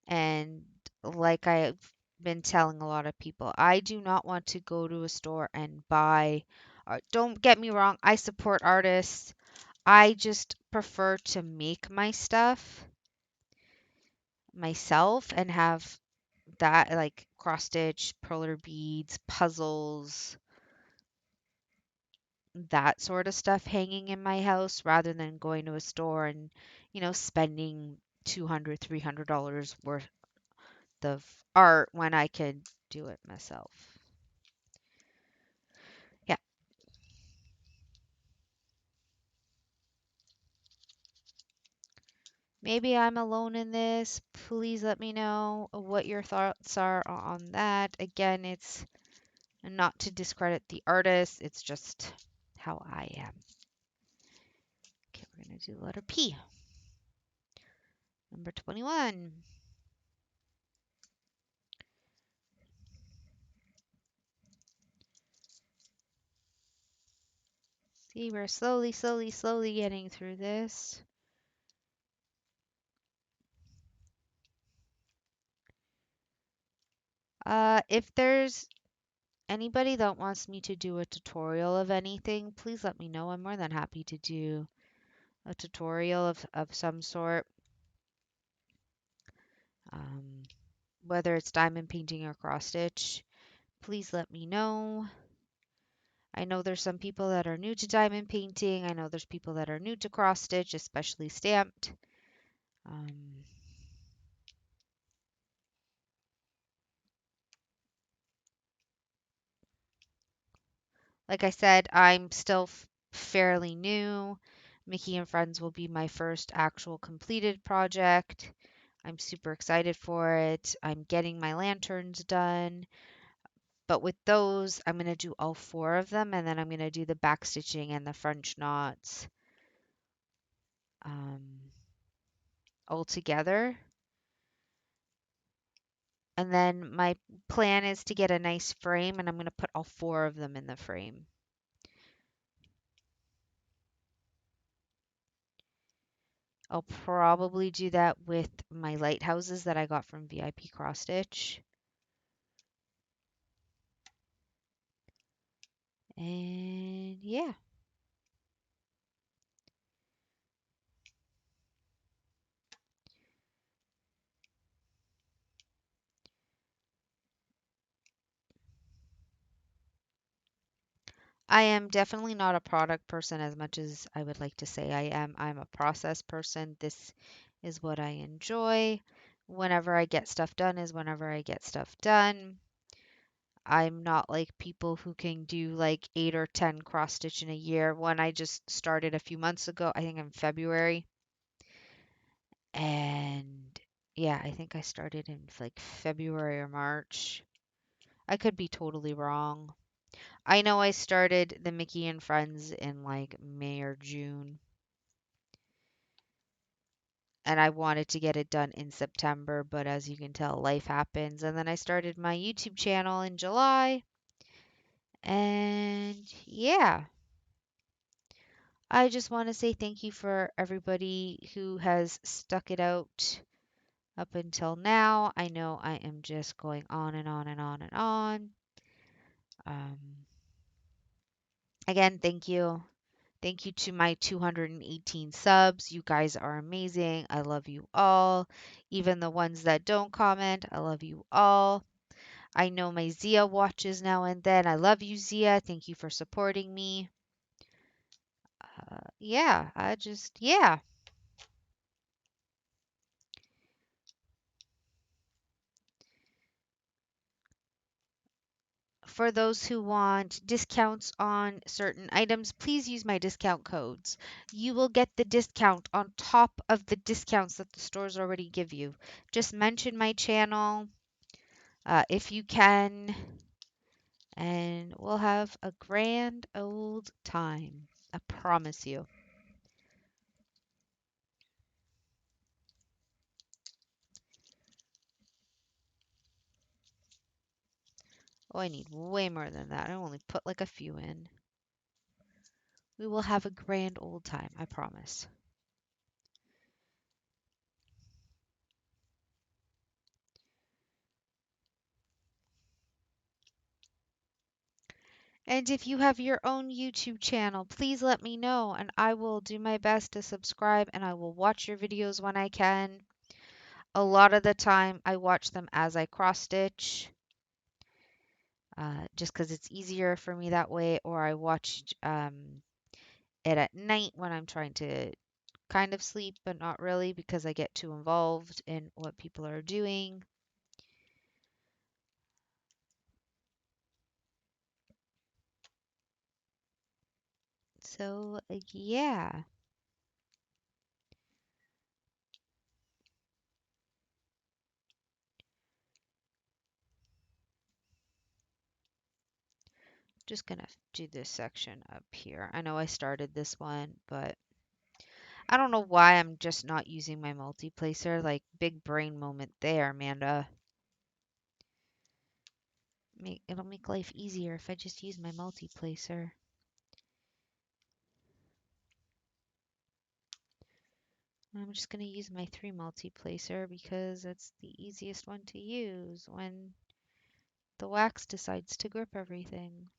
And like I've been telling a lot of people, I do not want to go to a store and buy. Don't get me wrong, I support artists. I just prefer to make my stuff myself and have that like cross stitch, perler beads, puzzles, that sort of stuff hanging in my house rather than going to a store and, spending $200, $300 worth of art when I could do it myself. Yeah, maybe I'm alone in this. Please let me know what your thoughts are on that. Again, it's not to discredit the artist, it's just how I am. Okay, we're going to do the letter P. Number 21. See, we're slowly, slowly, slowly getting through this. If there's anybody that wants me to do a tutorial of anything, please let me know. I'm more than happy to do a tutorial of some sort. Um, whether it's diamond painting or cross stitch, please let me know. I know there's some people that are new to diamond painting. I know there's people that are new to cross stitch, especially stamped. Um, like I said, I'm still fairly new. Mickey and Friends will be my first actual completed project. I'm super excited for it. I'm getting my lanterns done. But with those, I'm going to do all four of them, and then I'm going to do the back stitching and the French knots all together. And then my plan is to get a nice frame, and I'm going to put all four of them in the frame. I'll probably do that with my lighthouses that I got from VIP Cross Stitch. And yeah. I am definitely not a product person as much as I would like to say I am. I'm a process person. This is what I enjoy. Whenever I get stuff done is whenever I get stuff done. I'm not like people who can do like 8 or 10 cross stitch in a year. When I just started a few months ago, I think in February. And yeah, I think I started in like February or March. I could be totally wrong. I know I started the Mickey and Friends in like May or June. and I wanted to get it done in September, but as you can tell, life happens. And then I started my YouTube channel in July. And yeah, I just want to say thank you for everybody who has stuck it out up until now. I know I am just going on and on and on and on. Um, Again, thank you. Thank you to my 218 subs. You guys are amazing. I love you all. Even the ones that don't comment, I love you all. I know my Zia watches now and then. I love you, Zia. Thank you for supporting me. Yeah, yeah. For those who want discounts on certain items, please use my discount codes. You will get the discount on top of the discounts that the stores already give you. Just mention my channel if you can, and we'll have a grand old time. I promise you. Oh, I need way more than that. I only put like a few in. We will have a grand old time, I promise. And if you have your own YouTube channel, please let me know and I will do my best to subscribe and I will watch your videos when I can. A lot of the time I watch them as I cross stitch, just because it's easier for me that way, or I watch it at night when I'm trying to kind of sleep, but not really because I get too involved in what people are doing. So, yeah. Just gonna do this section up here. I know I started this one, but I don't know why I'm just not using my multi-placer. Like, big brain moment there, Amanda. It'll make life easier if I just use my multi-placer. I'm just going to use my 3 multi-placer because it's the easiest one to use when the wax decides to grip everything.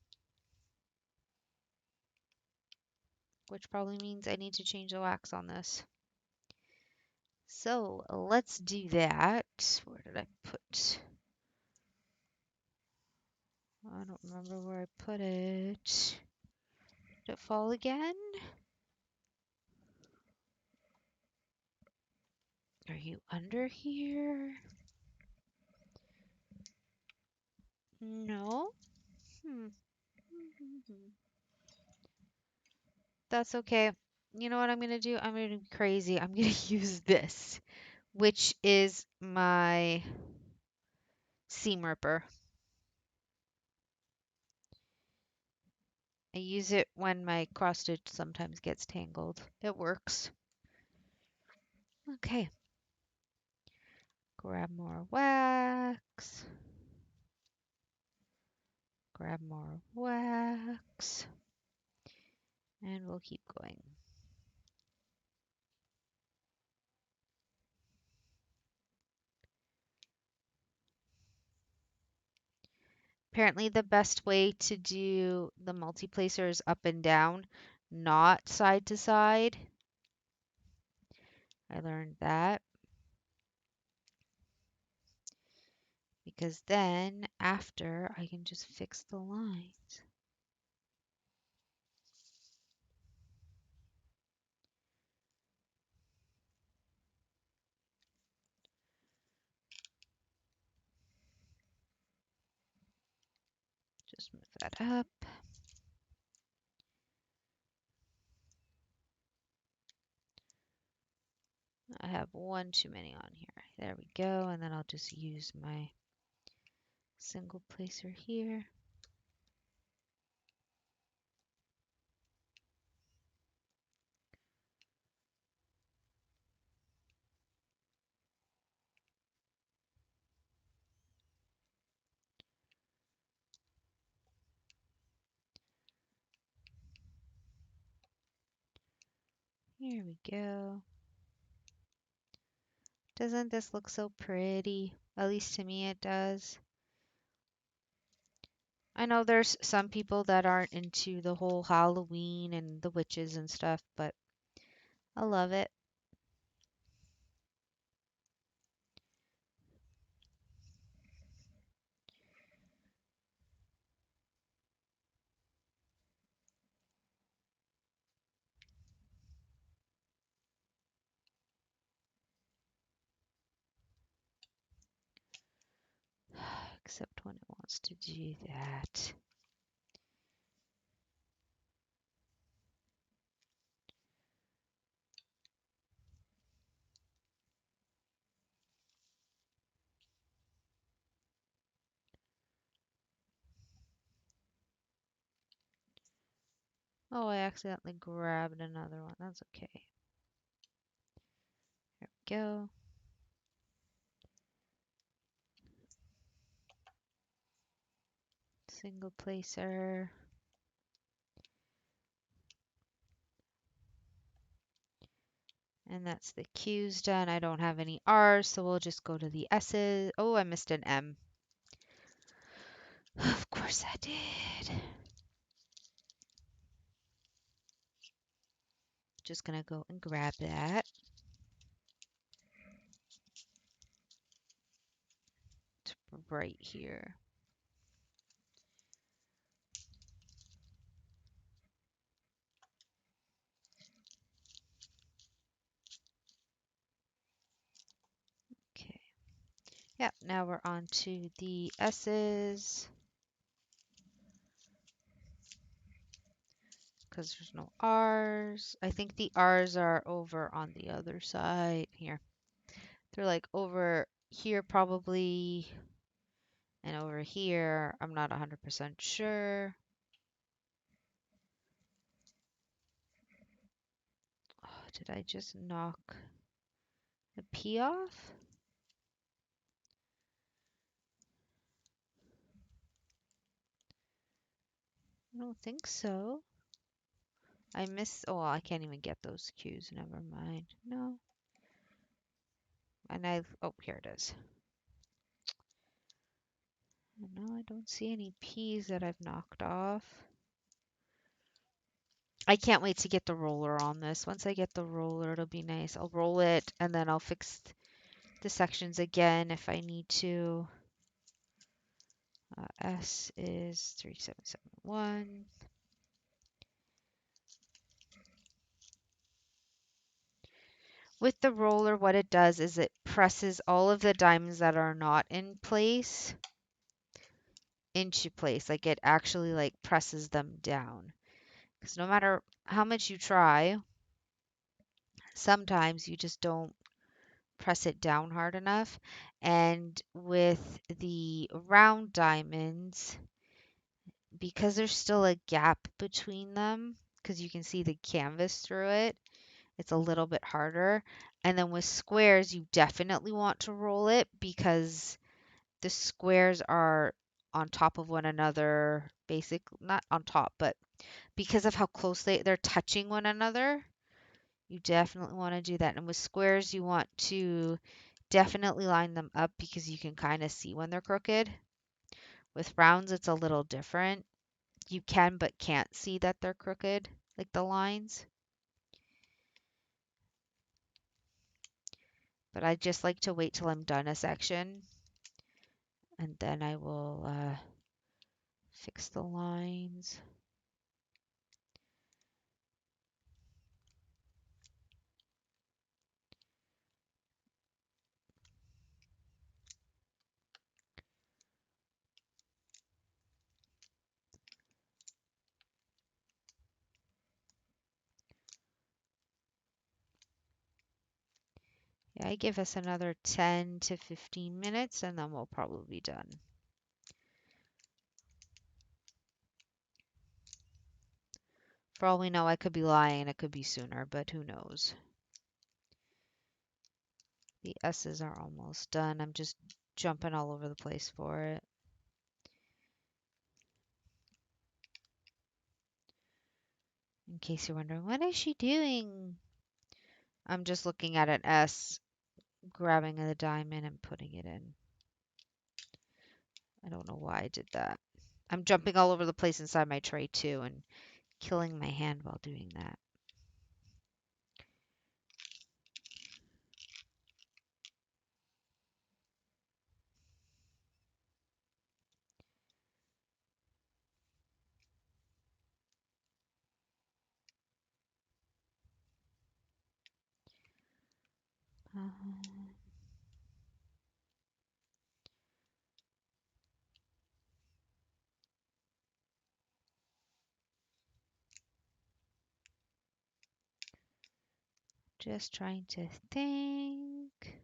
Which probably means I need to change the wax on this. So let's do that. Where did I put? I don't remember where I put it. Did it fall again? Are you under here? No? Hmm. That's okay. You know what I'm going to do? I'm going to be crazy. I'm going to use this, which is my seam ripper. I use it when my cross stitch sometimes gets tangled. It works. Okay. Grab more wax. Grab more wax. And we'll keep going. Apparently the best way to do the multi-placer is up and down, not side to side. I learned that. Because then after I can just fix the lines. Just move that up. I have one too many on here. There we go. And then I'll just use my single placer here. Here we go. Doesn't this look so pretty? At least to me it does. I know there's some people that aren't into the whole Halloween and the witches and stuff, but I love it. Except when it wants to do that. Oh, I accidentally grabbed another one. That's okay. There we go. Single placer. And that's the Q's done. I don't have any R's, so we'll just go to the S's. Oh, I missed an M. Of course I did. Just gonna go and grab that. It's right here. Okay. Yep, now we're on to the S's. Because there's no R's. I think the R's are over on the other side here. They're like over here probably, and over here. I'm not 100% sure. Oh, did I just knock the P off? I don't think so. I missed. Oh, I can't even get those Q's. Never mind. No. And I've. Oh, here it is. No, I don't see any P's that I've knocked off. I can't wait to get the roller on this. Once I get the roller, it'll be nice. I'll roll it and then I'll fix the sections again if I need to. S is 3771. With the roller, what it does is it presses all of the diamonds that are not in place into place. Like it actually like presses them down. Because no matter how much you try, sometimes you just don't press it down hard enough. And with the round diamonds, because there's still a gap between them, because you can see the canvas through it, it's a little bit harder. And then with squares, you definitely want to roll it because the squares are on top of one another, not on top, but because of how close they're touching one another, you definitely want to do that. And with squares, you want to definitely line them up because you can kind of see when they're crooked. With rounds, it's a little different. You can but can't see that they're crooked, like the lines. But I just like to wait till I'm done a section and then I will fix the lines. Yeah, I give us another 10 to 15 minutes and then we'll probably be done. For all we know, I could be lying and it could be sooner, but who knows? The S's are almost done. I'm just jumping all over the place for it. In case you're wondering, what is she doing? I'm just looking at an S, grabbing the diamond and putting it in. I don't know why I did that. I'm jumping all over the place inside my tray too and killing my hand while doing that. Just trying to think.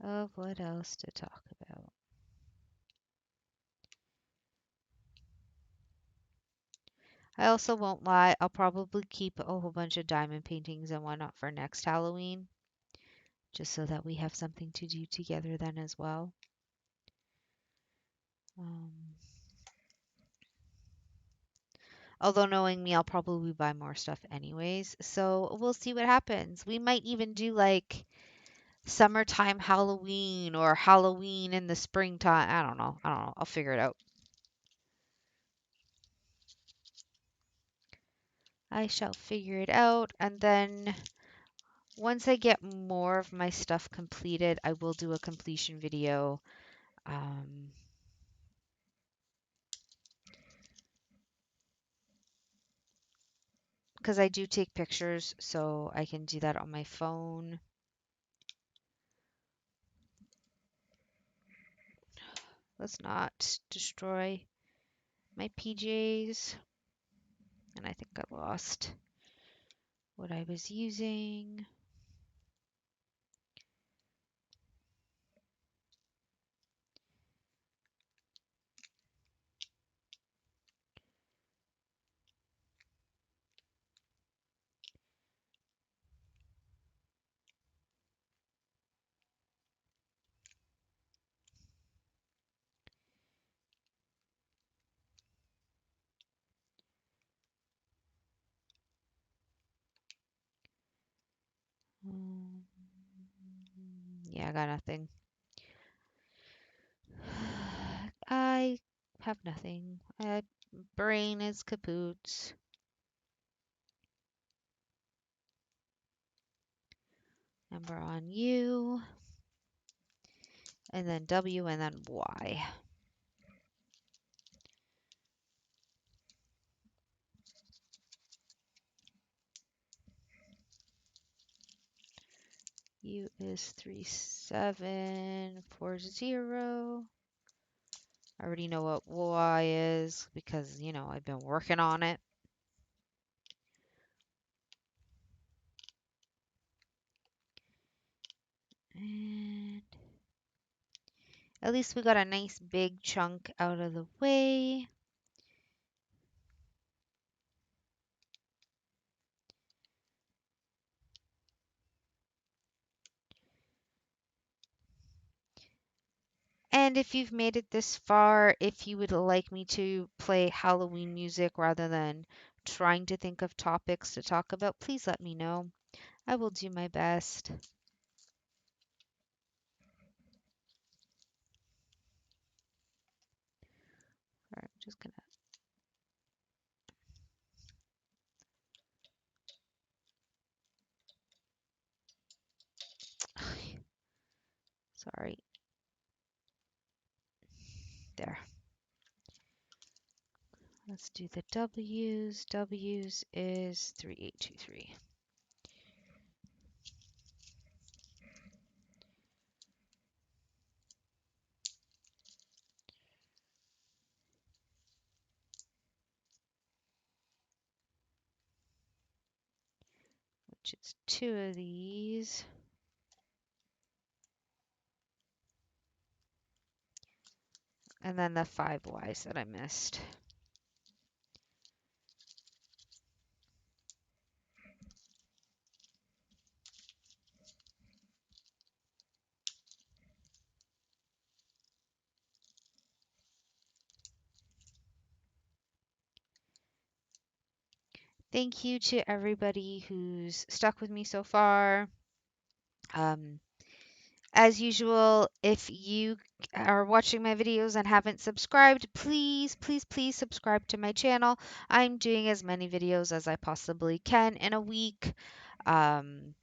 Of what else to talk about. I also won't lie, I'll probably keep a whole bunch of diamond paintings and whatnot for next Halloween, just so that we have something to do together then as well. Um, Although knowing me, I'll probably buy more stuff anyways, so we'll see what happens. We might even do like summertime Halloween or Halloween in the springtime. I don't know. I'll figure it out. I shall figure it out, and then once I get more of my stuff completed, I will do a completion video. Because I do take pictures, so I can do that on my phone. Let's not destroy my PJs. And I think I lost what I was using. Um, yeah, I got nothing. I have nothing. My brain is kaput. Number on U. And then W and then Y. U is 3740. I already know what Y is because, you know, I've been working on it. And at least we got a nice big chunk out of the way. And if you've made it this far, if you would like me to play Halloween music rather than trying to think of topics to talk about, please let me know. I will do my best. All right, I'm just gonna. Sorry. There. Let's do the W's. W's is 3823. Which is two of these. And then the 5 Y's that I missed. Thank you to everybody who's stuck with me so far. Um, as usual, if you are watching my videos and haven't subscribed, please, please, please subscribe to my channel. I'm doing as many videos as I possibly can in a week. Um,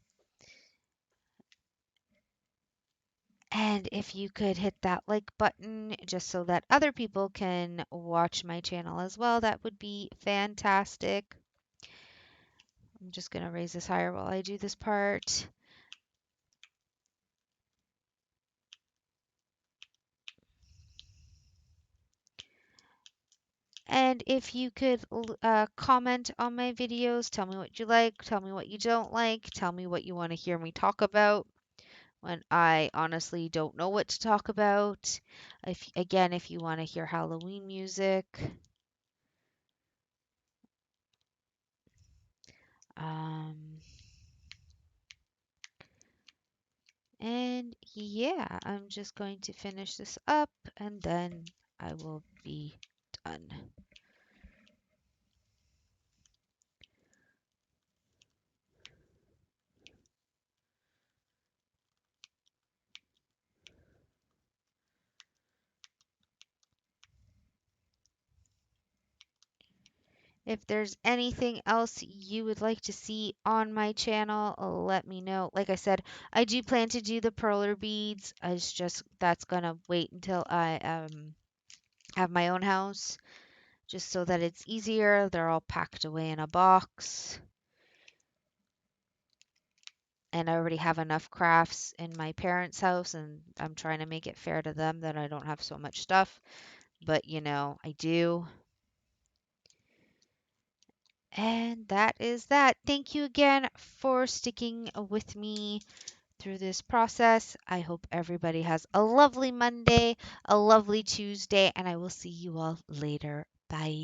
and if you could hit that like button just so that other people can watch my channel as well, that would be fantastic. I'm just going to raise this higher while I do this part. And if you could comment on my videos, tell me what you like, tell me what you don't like, tell me what you want to hear me talk about when I honestly don't know what to talk about. If you want to hear Halloween music, um, and yeah, I'm just going to finish this up and then I will be done. If there's anything else you would like to see on my channel, let me know. Like I said, I do plan to do the perler beads. It's just that's gonna wait until I have my own house, just so that it's easier. They're all packed away in a box. And I already have enough crafts in my parents' house, and I'm trying to make it fair to them that I don't have so much stuff. But you know, I do. And that is that. Thank you again for sticking with me through this process. I hope everybody has a lovely Monday, a lovely Tuesday, and I will see you all later. Bye.